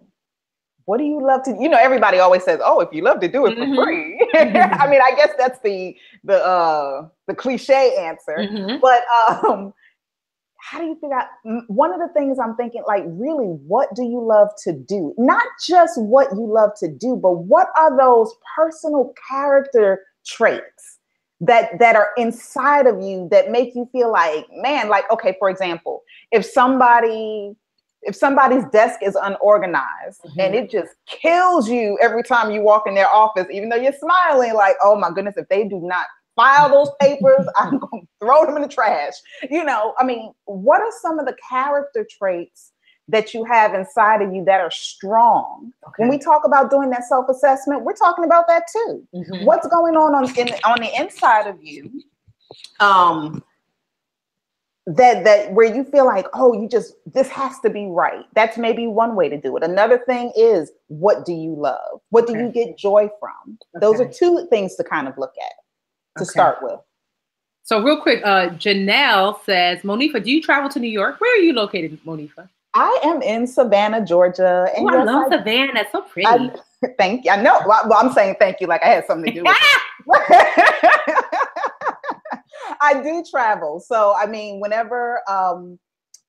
what do you love to, everybody always says, oh, if you love to do it for free. I mean, I guess that's the cliche answer, but how do you figure out, one of the things I'm thinking, like, really, what do you love to do? Not just what you love to do, but what are those personal character traits that are inside of you that make you feel like, man, like, okay, for example, if somebody's desk is unorganized and it just kills you every time you walk in their office, even though you're smiling, like, oh my goodness, if they do not file those papers, I'm going to throw them in the trash. You know, I mean, what are some of the character traits that you have inside of you that are strong? Okay. When we talk about doing that self-assessment, we're talking about that too. Mm-hmm. What's going on the inside of you that where you feel like, oh, this has to be right. That's maybe one way to do it. Another thing is, what do you love? What do you get joy from? Those are two things to kind of look at to start with. So real quick, Janelle says, Monifa, do you travel to New York? Where are you located, Monifa? I am in Savannah, Georgia. And I love Savannah. It's so pretty. Thank you. I know. Well, I'm saying thank you like I had something to do with it. I do travel. So, I mean, whenever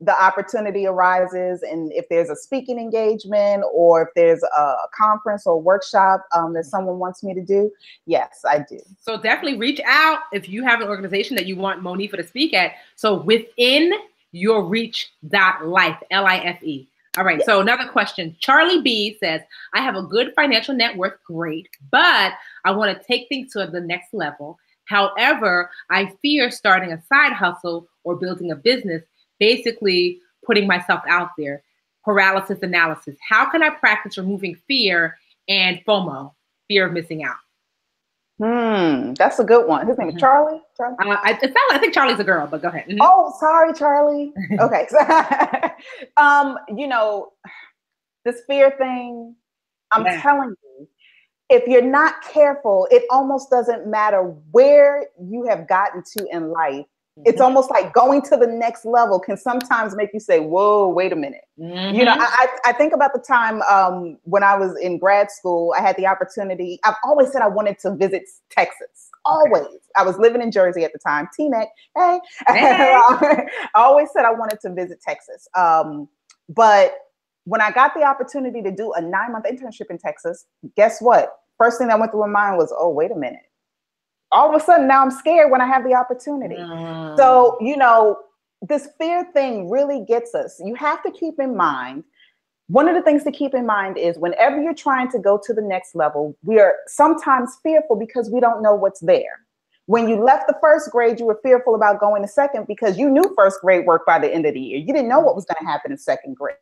the opportunity arises, and if there's a speaking engagement or if there's a conference or workshop that someone wants me to do, yes, I do. So definitely reach out if you have an organization that you want Monifa to speak at. So within your reach.life, Life. All right. Yes. So another question. Charlie B says, I have a good financial net worth. Great. But I want to take things to the next level. However, I fear starting a side hustle or building a business, basically putting myself out there. Paralysis analysis. How can I practice removing fear and FOMO, fear of missing out? That's a good one. His name is Charlie. I think Charlie's a girl, but go ahead. Mm-hmm. Oh, sorry, Charlie. Okay. You know, this fear thing, I'm telling you, if you're not careful, it almost doesn't matter where you have gotten to in life. It's almost like going to the next level can sometimes make you say, whoa, wait a minute. You know, I think about the time when I was in grad school, I had the opportunity. I've always said I wanted to visit Texas. Always. I was living in Jersey at the time. T-Mac, hey. I always said I wanted to visit Texas. But when I got the opportunity to do a 9-month internship in Texas, guess what? First thing that went through my mind was, oh, wait a minute. All of a sudden, now I'm scared when I have the opportunity. So, you know, this fear thing really gets us. You have to keep in mind, one of the things to keep in mind is whenever you're trying to go to the next level, we are sometimes fearful because we don't know what's there. When you left the first grade, you were fearful about going to second because you knew first grade work by the end of the year. You didn't know what was going to happen in second grade.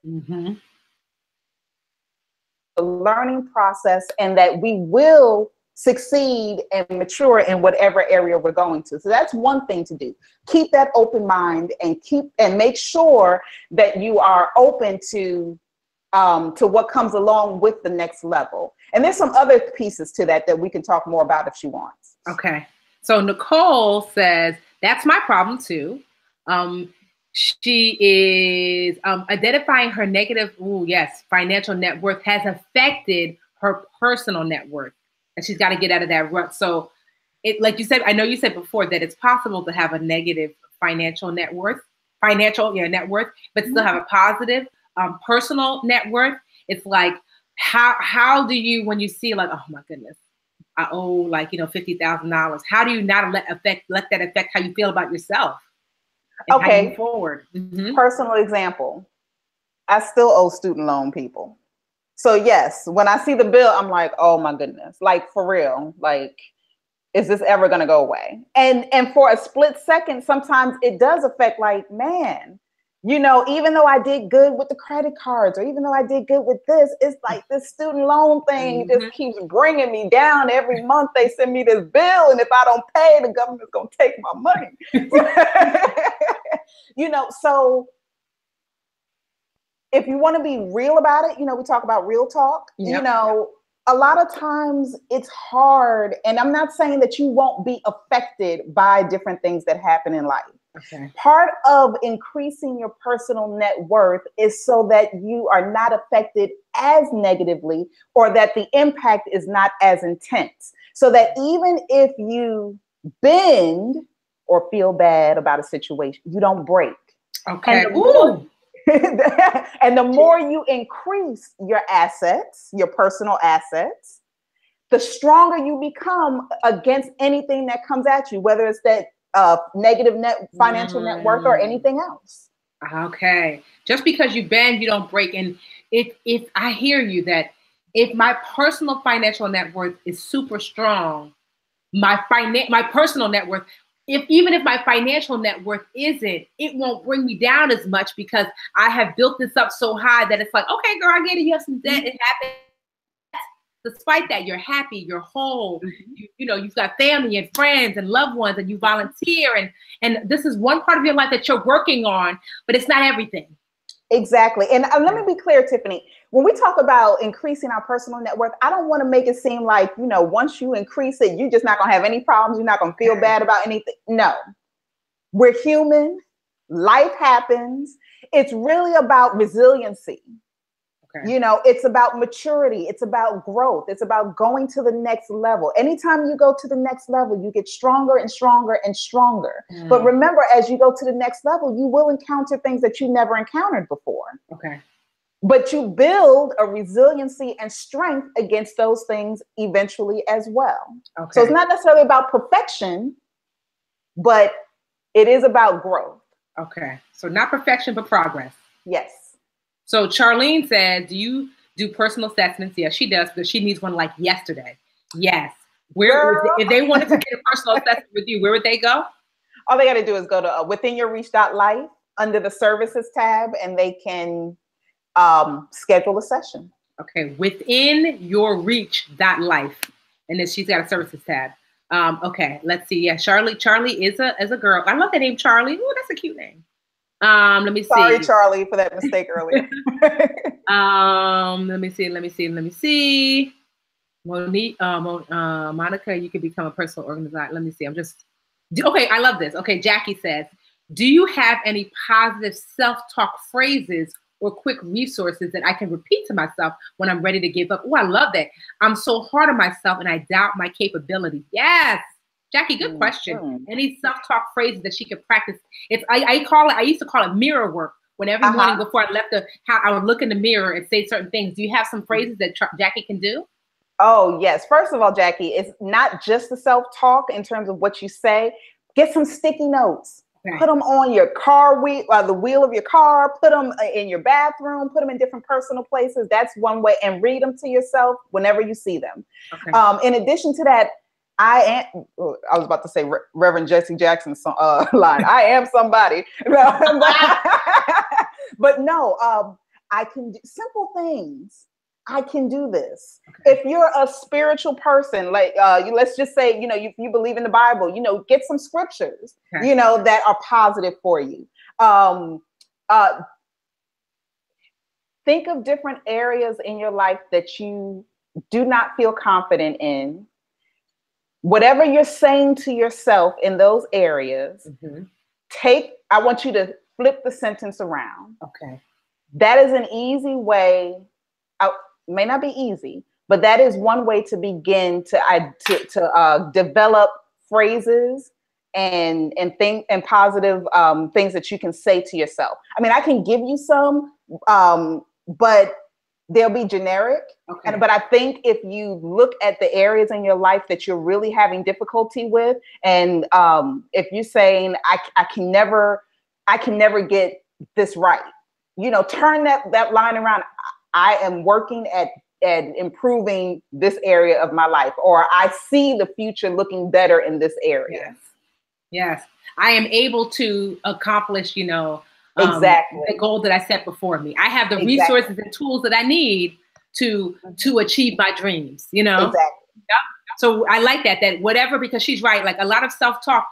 The learning process, and that we will succeed and mature in whatever area we're going to. So that's one thing to do. Keep that open mind and make sure that you are open to what comes along with the next level. And there's some other pieces to that we can talk more about if she wants. Okay. So Nicole says, that's my problem too. She is identifying her negative, financial net worth has affected her personal net worth. And she's got to get out of that rut. So like you said, I know you said before that it's possible to have a negative financial net worth, but still have a positive personal net worth. It's like, how do you, when you see like, oh my goodness, I owe like, $50,000. How do you not let that affect how you feel about yourself? And how you move forward? Personal example. I still owe student loan people. So yes, when I see the bill, I'm like, oh my goodness, like for real, like, is this ever going to go away? And for a split second, sometimes it does affect like, man, even though I did good with the credit cards, or even though I did good with this, it's like this student loan thing just keeps bringing me down. Every month they send me this bill, and if I don't pay, the government's going to take my money. So if you want to be real about it, we talk about real talk, a lot of times it's hard. And I'm not saying that you won't be affected by different things that happen in life. Okay. Part of increasing your personal net worth is so that you are not affected as negatively, or that the impact is not as intense. So that even if you bend or feel bad about a situation, you don't break. Okay. And the more you increase your assets, your personal assets, the stronger you become against anything that comes at you, whether it's that negative financial net worth or anything else. Okay. Just because you bend, you don't break. And if I hear you that if my personal financial net worth is super strong, my personal net worth, even if my financial net worth isn't, it won't bring me down as much because I have built this up so high that it's like, okay, girl, I get it. You have some debt. It happens. Despite that, you're happy, you're whole, you know, you've got family and friends and loved ones, and you volunteer, and this is one part of your life that you're working on, but it's not everything. Exactly. And let me be clear, Tiffany, when we talk about increasing our personal net worth, I don't want to make it seem like, you know, once you increase it, you're just not going to have any problems. You're not going to feel bad about anything. No, we're human. Life happens. It's really about resiliency. You know, it's about maturity. It's about growth. It's about going to the next level. Anytime you go to the next level, you get stronger and stronger and stronger. But remember, as you go to the next level, you will encounter things that you never encountered before. Okay. But you build a resiliency and strength against those things eventually as well. Okay. So it's not necessarily about perfection, but it is about growth. Okay. So not perfection, but progress. Yes. So Charlene said, do you do personal assessments? Yes, she does, because she needs one like yesterday. Yes. If they wanted to get a personal assessment with you, where would they go? All they got to do is go to withinyourreach.life under the services tab, and they can schedule a session. Okay, withinyourreach.life. And then she's got a services tab. Okay, let's see. Yeah, Charlie is a girl. I love the name Charlie. Oh, that's a cute name. Let me see. Sorry, Charlie, for that mistake earlier. Let me see. Monique, Monica, you can become a personal organizer. Let me see. Okay, I love this. Okay, Jackie says, do you have any positive self-talk phrases or quick resources that I can repeat to myself when I'm ready to give up? Oh, I love that. I'm so hard on myself and I doubt my capability. Yes. Jackie, good question. Any self-talk phrases that she could practice? I used to call it mirror work. When every morning before I left I would look in the mirror and say certain things. Do you have some phrases that Jackie can do? Oh, yes. First of all, Jackie, it's not just the self-talk in terms of what you say. Get some sticky notes. Okay. Put them on your car wheel, the wheel of your car. Put them in your bathroom. Put them in different personal places. That's one way. And read them to yourself whenever you see them. Okay. In addition to that, I was about to say Reverend Jesse Jackson's line. I am somebody. But no, I can do simple things. I can do this. Okay. If you're a spiritual person, like let's just say, you know, you believe in the Bible, you know, get some scriptures, okay, you know, that are positive for you. Think of different areas in your life that you do not feel confident in. Whatever you're saying to yourself in those areas, I want you to flip the sentence around. Okay. That is an easy way. May not be easy, but that is one way to begin to develop phrases and positive things that you can say to yourself. I mean, I can give you some, but they'll be generic. Okay. But I think if you look at the areas in your life that you're really having difficulty with, and if you're saying, I can never get this right, you know, turn that line around. I am working at improving this area of my life, or I see the future looking better in this area. Yes. I am able to accomplish, you know, exactly the goal that I set before me. I have the resources and tools that I need to achieve my dreams, you know? Exactly. Yeah. So I like that whatever, because she's right. Like a lot of self-talk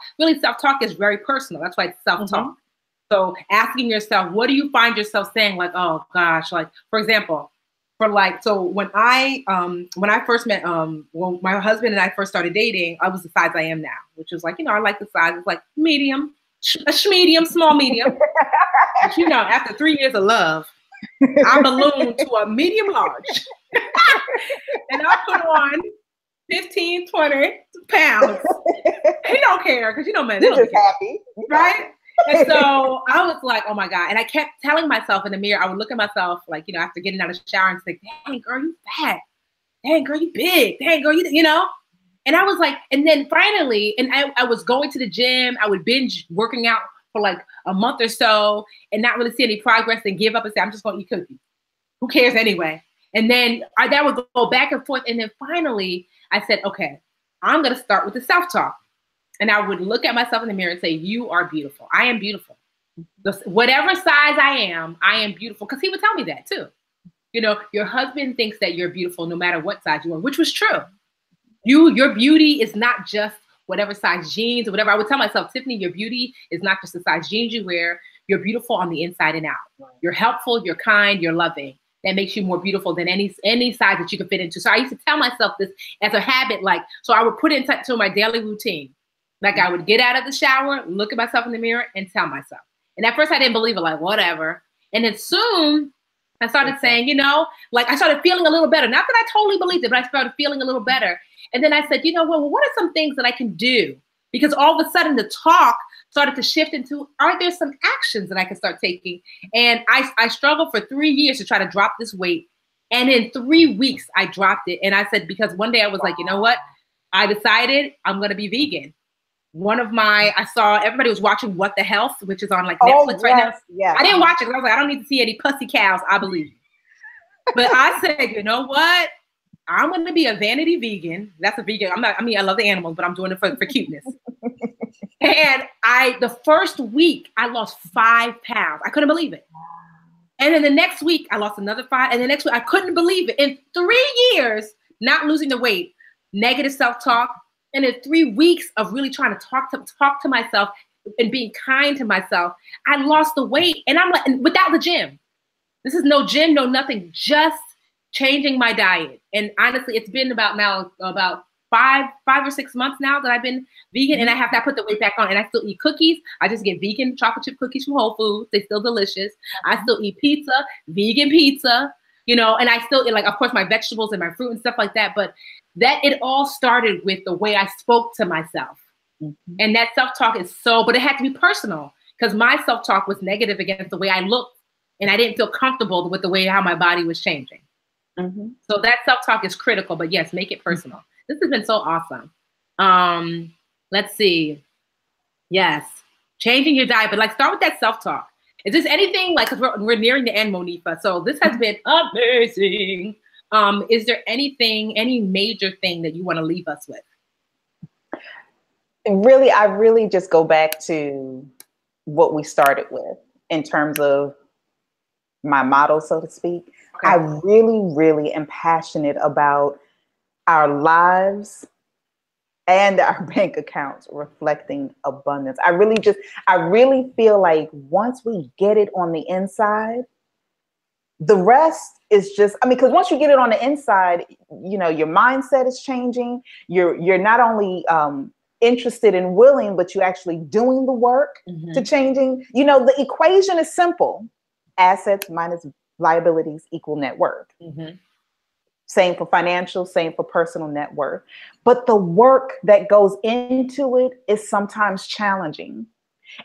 is very personal. That's why it's self-talk. So asking yourself, what do you find yourself saying? Like, oh gosh, like, for example, when I first met, when my husband and I first started dating, I was the size I am now, which was like, you know, I like the size. It's like medium, medium, small, medium. But you know, after 3 years of love, I ballooned to a medium large. And I put on 15, 20 pounds. He don't care, because you know, man, they're just happy. Right? And so I was like, oh my God. And I kept telling myself in the mirror, I would look at myself, like, you know, after getting out of the shower and say, dang, girl, you fat. dang girl, you big, dang girl, you know? And I was like, and then finally, and I was going to the gym, I would binge working out for like a month or so and not really see any progress and give up and say, I'm just gonna eat cookies. Who cares anyway? And then that would go back and forth. And then finally I said, okay, I'm gonna start with the self-talk. And I would look at myself in the mirror and say, you are beautiful. I am beautiful. Whatever size I am beautiful. Because he would tell me that too. You know, your husband thinks that you're beautiful no matter what size you are, which was true. Your beauty is not just whatever size jeans or whatever. I would tell myself, Tiffany, your beauty is not just the size jeans you wear. You're beautiful on the inside and out. You're helpful, you're kind, you're loving. That makes you more beautiful than any size that you could fit into. So I used to tell myself this as a habit, like, so I would put it into my daily routine. Like I would get out of the shower, look at myself in the mirror and tell myself. And at first I didn't believe it, like, whatever. And then soon I started saying, you know, like I started feeling a little better. Not that I totally believed it, but I started feeling a little better. And then I said, you know, well, what are some things that I can do? Because all of a sudden the talk started to shift into, are there some actions that I can start taking? And I struggled for 3 years to try to drop this weight. And in 3 weeks, I dropped it. And I said, because one day I was like, you know what? I decided I'm going to be vegan. I saw everybody was watching What the Health, which is on like Netflix right now. Yeah. I didn't watch it because I was like, I don't need to see any pussy cows. I believe you. But I said, you know what? I'm going to be a vanity vegan. That's a vegan. I love the animals, but I'm doing it for cuteness. And the first week I lost 5 pounds. I couldn't believe it. And then the next week I lost another 5. And the next week I couldn't believe it. In 3 years, not losing the weight, negative self-talk, and in 3 weeks of really trying to talk to myself and being kind to myself, I lost the weight. And I'm like, without the gym. This is no gym, no nothing, just changing my diet. And honestly, it's been about 5 or 6 months now that I've been vegan, and I have not put the weight back on. And I still eat cookies. I just get vegan chocolate chip cookies from Whole Foods. They're still delicious. I still eat pizza, vegan pizza, you know, and I still eat, like, of course, my vegetables and my fruit and stuff like that. But it all started with the way I spoke to myself. Mm-hmm. And that self-talk is but it had to be personal because my self-talk was negative against the way I looked, and I didn't feel comfortable with the way how my body was changing. Mm-hmm. So that self-talk is critical, but yes, make it personal. This has been so awesome. Let's see. Yes. Changing your diet, but like start with that self-talk. Is this anything like, cause we're nearing the end, Monifa. So this has been amazing. Is there any major thing that you want to leave us with? Really, I really just go back to what we started with in terms of my motto, so to speak. Okay. I really, really am passionate about our lives and our bank accounts reflecting abundance. I really feel like once we get it on the inside, the rest is just, because once you get it on the inside, you know, your mindset is changing. You're not only interested and willing, but you're actually doing the work to changing. You know, the equation is simple. Assets minus liabilities equal net worth. Same for financial, same for personal net worth. But the work that goes into it is sometimes challenging.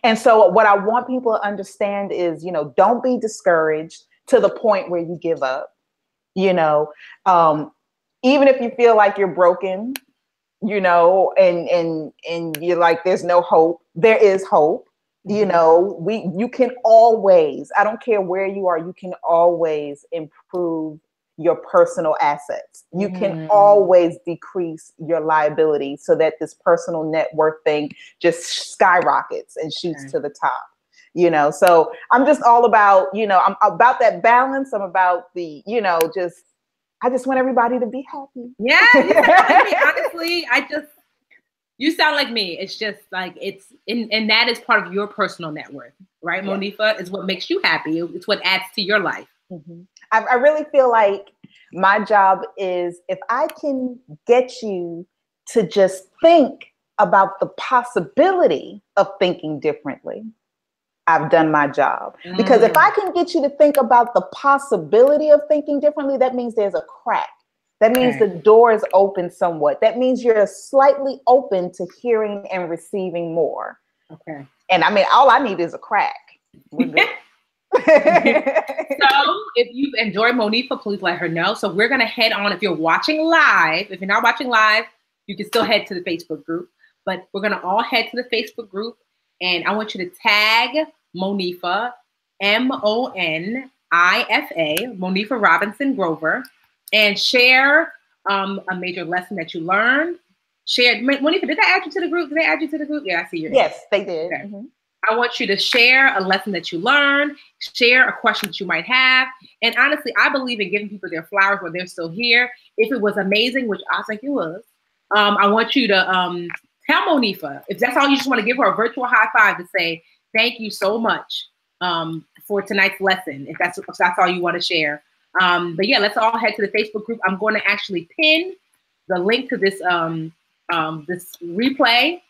And so what I want people to understand is, you know, don't be discouraged to the point where you give up. You know, even if you feel like you're broken, you know, and you're like, there's no hope, there is hope. You know, you can always, I don't care where you are, you can always improve your personal assets. You can always decrease your liability so that this personal net worth thing just skyrockets and shoots to the top. You know, so I'm just all about, you know, I'm about that balance. I'm about the, you know, I just want everybody to be happy. Yeah, you sound like me. Honestly, you sound like me. It's just like and that is part of your personal net worth, right, yeah. Monifa? Is what makes you happy. It's what adds to your life. I really feel like my job is, if I can get you to just think about the possibility of thinking differently, I've done my job. Because if I can get you to think about the possibility of thinking differently, that means there's a crack. That means the door is open somewhat. That means you're slightly open to hearing and receiving more. Okay. And all I need is a crack. We're good. So if you've enjoyed Monifa, please let her know. So we're going to head on. If you're watching live, if you're not watching live, you can still head to the Facebook group. But we're going to all head to the Facebook group. And I want you to tag Monifa, Monifa, Monifa Robinson Grover, and share a major lesson that you learned. Share, Monifa, did I add you to the group? Did they add you to the group? Yeah, I see your Yes, they did. Okay. Mm-hmm. I want you to share a lesson that you learned, share a question that you might have. And honestly, I believe in giving people their flowers when they're still here. If it was amazing, which I think it was, I want you to tell Monifa, if that's all you just want to give her a virtual high five to say, thank you so much for tonight's lesson, if that's all you want to share. But yeah, let's all head to the Facebook group. I'm going to actually pin the link to this this replay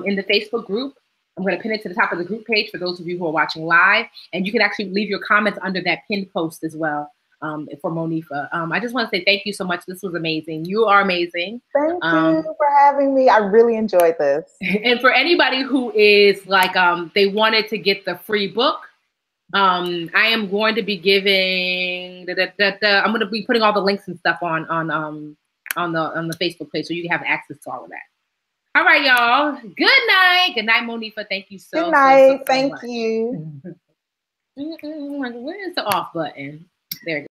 in the Facebook group. I'm going to pin it to the top of the group page for those of you who are watching live. And you can actually leave your comments under that pinned post as well for Monifa. I just want to say thank you so much. This was amazing. You are amazing. Thank you for having me. I really enjoyed this. And for anybody who is like, they wanted to get the free book, I am going to be giving, I'm going to be putting all the links and stuff on the Facebook page so you can have access to all of that. All right, y'all. Good night. Good night, Monifa. Thank you so much. Good night. Thank you. Where is the off button? There it goes.